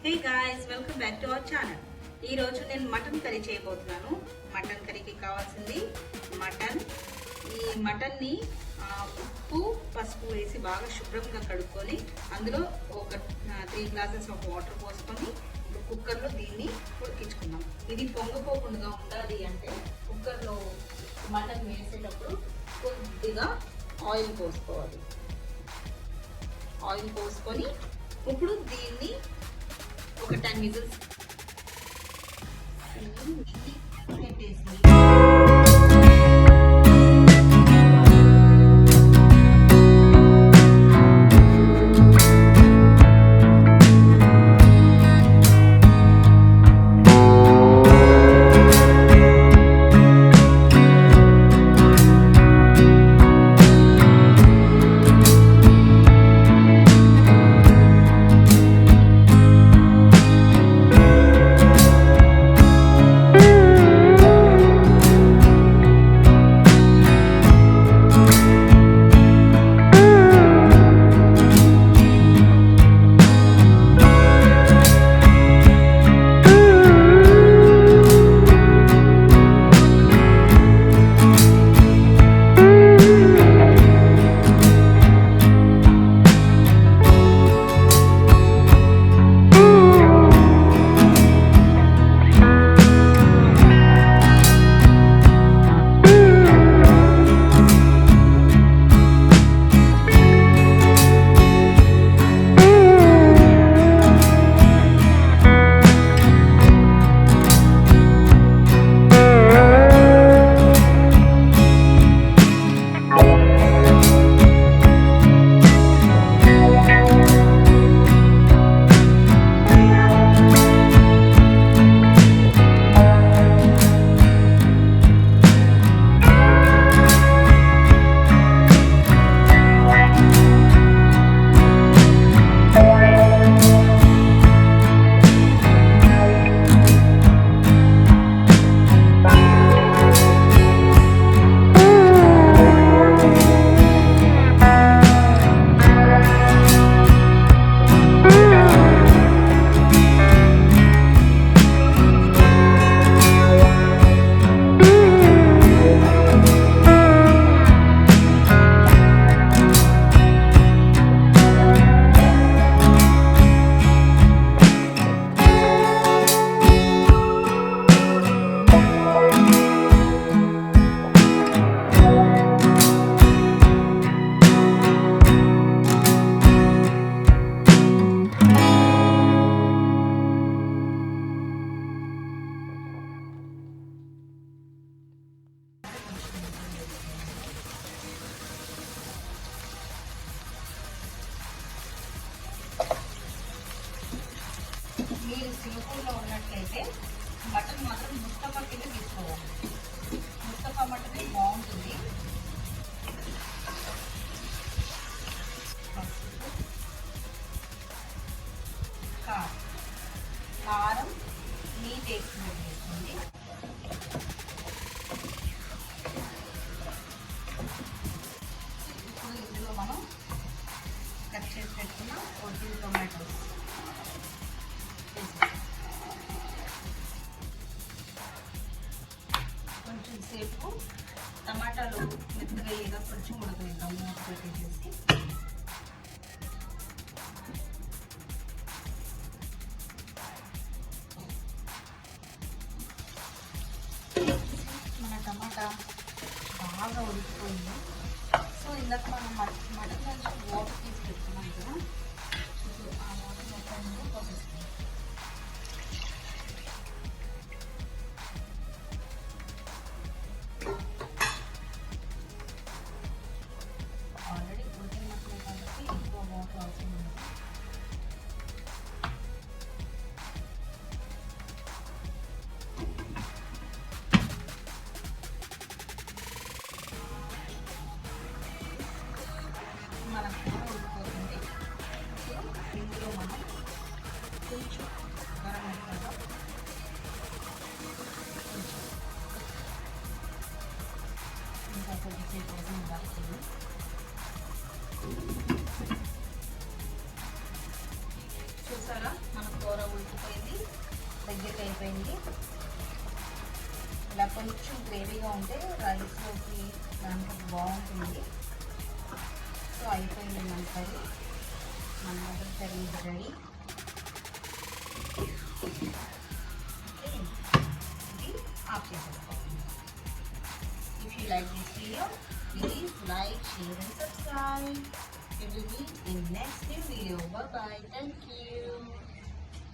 Hey guys, welcome back to our channel. ఈరోజు నేను mutton curry చేయబోతున్నాను. మటన్ కర్రీకి కావాల్సింది మటన్. ఈ మటన్ని ఉప్పు పసుపు వేసి బాగా శుభ్రంగా కడుక్కొని అందులో ఒక 3 గ్లాసెస్ ఆఫ్ వాటర్ పోసుకొని కుక్కర్లో దీన్ని ఉడికించుకుందాం. ఇది పొంగపోకుండా ఉండాలి అంటే కుక్కర్లో మటన్ వేసేటప్పుడు కొద్దిగా ఆయిల్ పోసుకోవాలి. ఆయిల్ పోసుకొని ఇప్పుడు దీన్ని ఒక 10 విజిల్స్ పెట్టేసి మీరు సింగపూర్లో ఉన్నట్లయితే మటన్ మాత్రం ముస్తఫాకినే తీసుకోవాలి. ముస్తఫా మటనే బాగుంటుంది. కారం మీ టేస్ట్ వేసుకోండి. ఇప్పుడు ఇందులో మనం కట్ చేసి పెట్టుకున్న 14 టొమాటోస్ కొంచెం సేపు టమాటాలు మెత్తగా ఏదో కొంచెం ఉడకనిద్దాం. మూత పెట్టేసి మన టమాటా బాగా ఉడికిపోయింది. సో ఇందాక మనం మటన్ నుంచి వాటర్ తీసి పెట్టుకున్నాం కదా, ఆ వాటర్ మొత్తం పోసేస్తాం. ఆల్రెడీ ఉడికినట్లే కాబట్టి ఎక్కువ వాటర్ అవసరం ఉంది. మన కూర ఉడికిపోతుంది. ఇందులో మనం కొంచెం గరం మసాలా, ఇంకా కొద్దిసేపు ఉడకనివ్వాలి. చూసారా మన కూర ఉడికిపోయింది, దగ్గరికి అయిపోయింది. ఇలా కొంచెం గ్రేవీగా ఉంటే రైస్లోకి దాంట్లో బాగుంటుంది. సో అయిపోయింది మన కర్రీ. మన మటన్ కర్రీ రెడీ. ఇది ఆఫ్ చేసేసుకోండి. If you like this video, please like, share and subscribe. We will meet in next new video. Bye bye. Thank you.